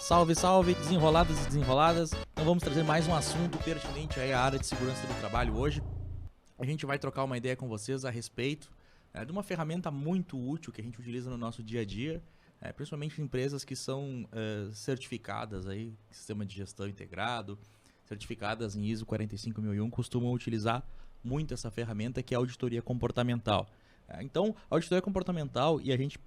Salve, salve, desenrolados e desenroladas. Então vamos trazer mais um assunto pertinente aí à área de segurança do trabalho hoje. A gente vai trocar uma ideia com vocês a respeito de uma ferramenta muito útil que a gente utiliza no nosso dia a dia, principalmente em empresas que são certificadas aí, sistema de gestão integrado, certificadas em ISO 45001, costumam utilizar muito essa ferramenta que é a auditoria comportamental. Então, a auditoria comportamental, e a gente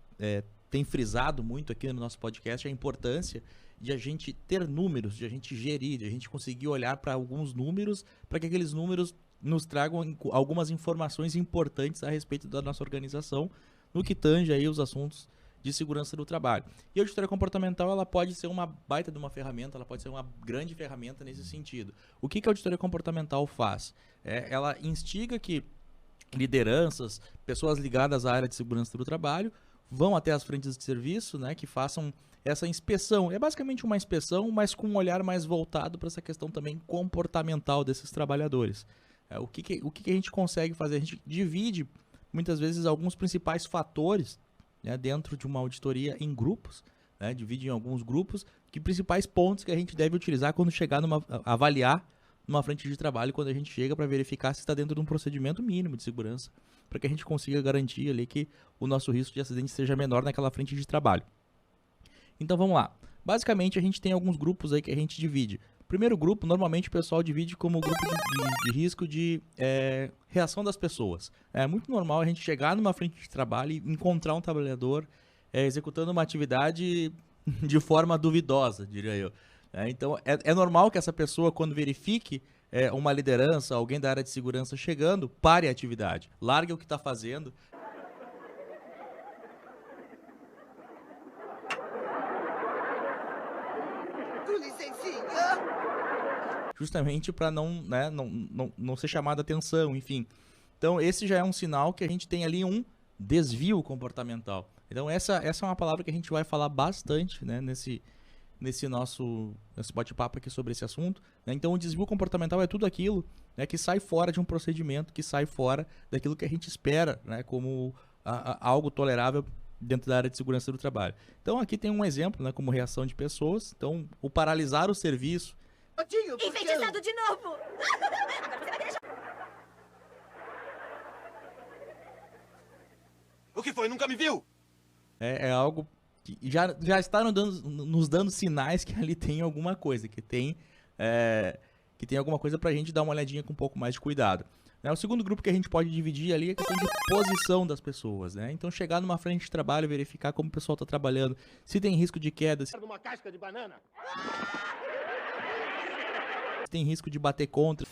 tem frisado muito aqui no nosso podcast a importância de a gente ter números, de a gente gerir, de a gente conseguir olhar para alguns números, para que aqueles números nos tragam algumas informações importantes a respeito da nossa organização, no que tange aí os assuntos de segurança do trabalho. E a auditoria comportamental, ela pode ser uma baita de uma ferramenta, ela pode ser uma grande ferramenta nesse sentido. O que a auditoria comportamental faz? Ela instiga que lideranças, pessoas ligadas à área de segurança do trabalho, vão até as frentes de serviço, né, que façam essa inspeção. É basicamente uma inspeção, mas com um olhar mais voltado para essa questão também comportamental desses trabalhadores. O que a gente consegue fazer? A gente divide, muitas vezes, alguns principais fatores, né, dentro de uma auditoria em grupos, né, divide em alguns grupos, que principais pontos que a gente deve utilizar quando chegar avaliar numa frente de trabalho, quando a gente chega para verificar se está dentro de um procedimento mínimo de segurança, para que a gente consiga garantir ali que o nosso risco de acidente seja menor naquela frente de trabalho. Então vamos lá. Basicamente a gente tem alguns grupos aí que a gente divide. O primeiro grupo, normalmente o pessoal divide como grupo de risco de reação das pessoas. É muito normal a gente chegar numa frente de trabalho e encontrar um trabalhador executando uma atividade de forma duvidosa, diria eu. Então é normal que essa pessoa, quando verifique uma liderança, alguém da área de segurança chegando, pare a atividade, largue o que está fazendo. Justamente para não ser chamada atenção, enfim. Então esse já é um sinal que a gente tem ali um desvio comportamental. Então essa é uma palavra que a gente vai falar bastante, né, nesse nosso bate-papo aqui sobre esse assunto, né? Então o desvio comportamental é tudo aquilo, né, que sai fora de um procedimento, que sai fora daquilo que a gente espera, né, como algo tolerável dentro da área de segurança do trabalho. Então aqui tem um exemplo, né, como reação de pessoas. Então o paralisar o serviço. Enfeitiçado de novo! Agora você vai deixar. O que foi? Nunca me viu? É algo que já está nos dando sinais que ali tem alguma coisa, que tem alguma coisa para a gente dar uma olhadinha com um pouco mais de cuidado. O segundo grupo que a gente pode dividir ali é a questão de posição das pessoas, né? Então chegar numa frente de trabalho, verificar como o pessoal está trabalhando, se tem risco de queda, se Numa casca de banana? tem risco de bater contra,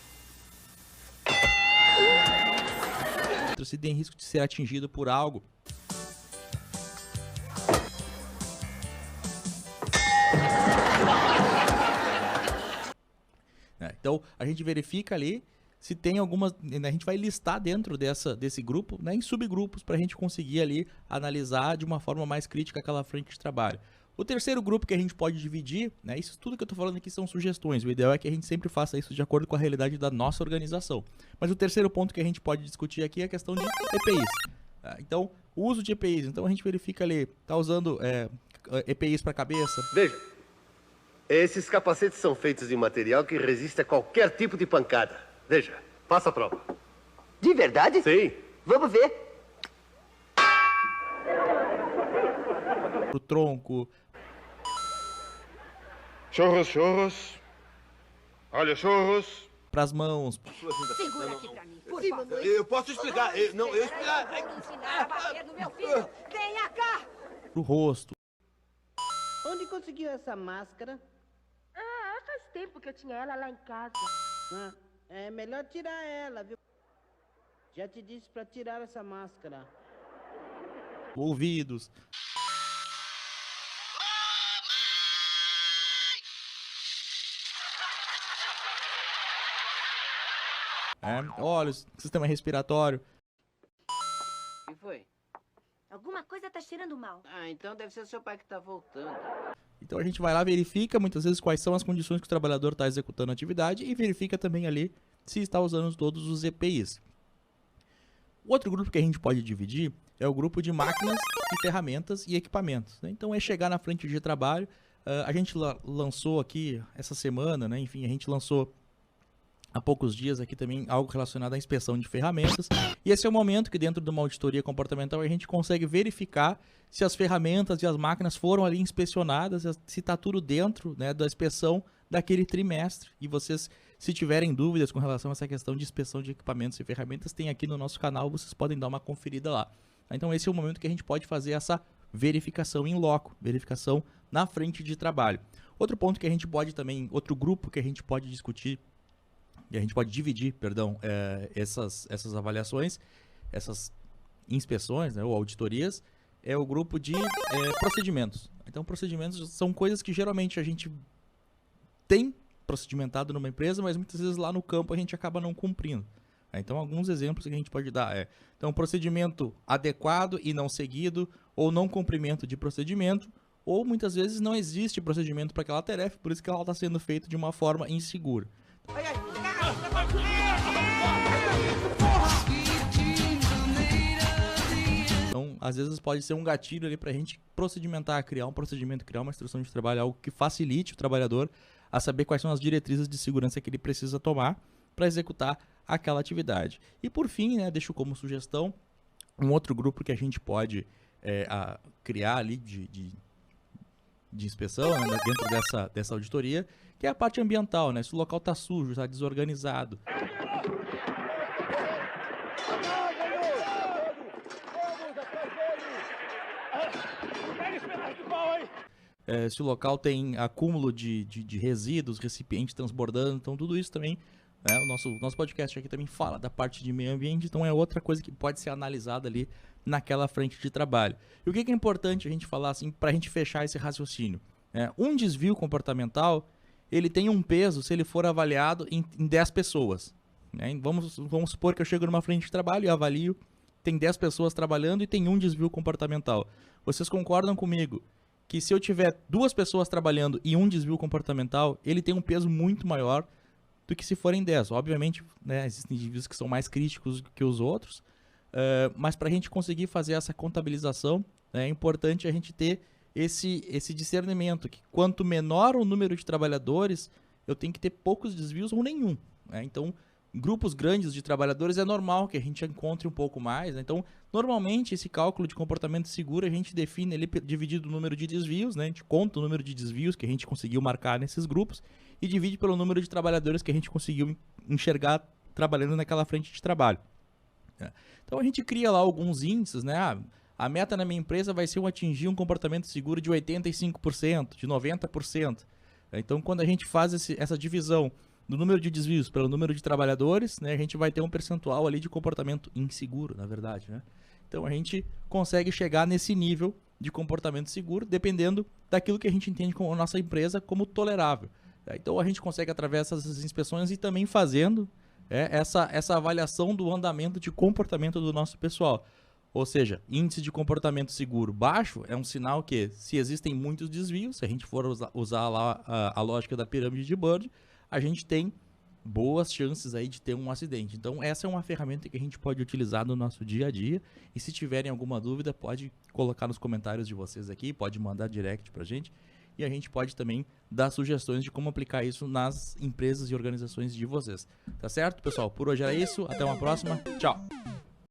se tem risco de ser atingido por algo. Então a gente verifica ali se tem algumas, a gente vai listar dentro desse grupo, né, em subgrupos, para a gente conseguir ali analisar de uma forma mais crítica aquela frente de trabalho. O terceiro grupo que a gente pode dividir, né, isso tudo que eu estou falando aqui são sugestões, o ideal é que a gente sempre faça isso de acordo com a realidade da nossa organização. Mas o terceiro ponto que a gente pode discutir aqui é a questão de EPIs. Então, o uso de EPIs, então a gente verifica ali, está usando EPIs para cabeça. Veja, esses capacetes são feitos de material que resiste a qualquer tipo de pancada. Veja, faça a prova. De verdade? Sim. Vamos ver. Pro tronco. Churros, churros. Olha, churros. Pras mãos. Segura aqui pra mim, por favor. Eu posso explicar. Eu explicar. Vai me ensinar a bater no meu filho. Venha cá! Pro rosto. Onde conseguiu essa máscara? Faz tempo que eu tinha ela lá em casa. É melhor tirar ela, viu? Já te disse pra tirar essa máscara. Ouvidos. Olhos, sistema respiratório. O que foi? Alguma coisa tá cheirando mal. Então deve ser seu pai que tá voltando. Então a gente vai lá, verifica muitas vezes quais são as condições que o trabalhador está executando a atividade e verifica também ali se está usando todos os EPIs. O outro grupo que a gente pode dividir é o grupo de máquinas e ferramentas e equipamentos, né? Então é chegar na frente de trabalho, A gente lançou aqui essa semana, né? Enfim, a gente lançou há poucos dias aqui também algo relacionado à inspeção de ferramentas. E esse é o momento que dentro de uma auditoria comportamental a gente consegue verificar se as ferramentas e as máquinas foram ali inspecionadas, se está tudo dentro, né, da inspeção daquele trimestre. E vocês, se tiverem dúvidas com relação a essa questão de inspeção de equipamentos e ferramentas, tem aqui no nosso canal, vocês podem dar uma conferida lá. Então esse é o momento que a gente pode fazer essa verificação em loco, verificação na frente de trabalho. Outro ponto que a gente pode também, outro grupo que a gente pode discutir, e a gente pode dividir, perdão, essas avaliações, essas inspeções, né, ou auditorias, é o grupo de procedimentos. Então, procedimentos são coisas que geralmente a gente tem procedimentado numa empresa, mas muitas vezes lá no campo a gente acaba não cumprindo. Então, alguns exemplos que a gente pode dar então, procedimento adequado e não seguido, ou não cumprimento de procedimento, ou muitas vezes não existe procedimento para aquela tarefa, por isso que ela está sendo feita de uma forma insegura. Então, às vezes pode ser um gatilho ali para a gente procedimentar, criar um procedimento, criar uma instrução de trabalho, algo que facilite o trabalhador a saber quais são as diretrizes de segurança que ele precisa tomar para executar aquela atividade. E por fim, né, deixo como sugestão um outro grupo que a gente pode criar ali de inspeção, né, dentro dessa auditoria, que é a parte ambiental, né? Se o local está sujo, está desorganizado. Se o local tem acúmulo de resíduos, recipientes transbordando, então tudo isso também, né, o nosso podcast aqui também fala da parte de meio ambiente, então é outra coisa que pode ser analisada ali naquela frente de trabalho. E o que é importante a gente falar assim, para a gente fechar esse raciocínio? Um desvio comportamental, ele tem um peso se ele for avaliado em 10 pessoas. Né? Vamos supor que eu chego numa frente de trabalho e avalio, tem 10 pessoas trabalhando e tem um desvio comportamental. Vocês concordam comigo que se eu tiver 2 pessoas trabalhando e um desvio comportamental, ele tem um peso muito maior do que se forem 10. Obviamente, né, existem indivíduos que são mais críticos que os outros, mas para a gente conseguir fazer essa contabilização, né, é importante a gente ter esse discernimento, que quanto menor o número de trabalhadores, eu tenho que ter poucos desvios ou nenhum. Né? Então, grupos grandes de trabalhadores é normal que a gente encontre um pouco mais. Né? Então, normalmente, esse cálculo de comportamento seguro, a gente define ele dividido o número de desvios, né? A gente conta o número de desvios que a gente conseguiu marcar nesses grupos e divide pelo número de trabalhadores que a gente conseguiu enxergar trabalhando naquela frente de trabalho. Então, a gente cria lá alguns índices, né? A meta na minha empresa vai ser atingir um comportamento seguro de 85%, de 90%. Então, quando a gente faz essa divisão do número de desvios pelo número de trabalhadores, né, a gente vai ter um percentual ali de comportamento inseguro, na verdade. Né? Então, a gente consegue chegar nesse nível de comportamento seguro, dependendo daquilo que a gente entende como a nossa empresa como tolerável. Então, a gente consegue, através dessas inspeções e também fazendo essa avaliação do andamento de comportamento do nosso pessoal. Ou seja, índice de comportamento seguro baixo é um sinal que, se existem muitos desvios, se a gente for usar lá a lógica da pirâmide de Bird, a gente tem boas chances aí de ter um acidente. Então, essa é uma ferramenta que a gente pode utilizar no nosso dia a dia. E se tiverem alguma dúvida, pode colocar nos comentários de vocês aqui, pode mandar direct pra gente. E a gente pode também dar sugestões de como aplicar isso nas empresas e organizações de vocês. Tá certo, pessoal? Por hoje era isso. Até uma próxima. Tchau!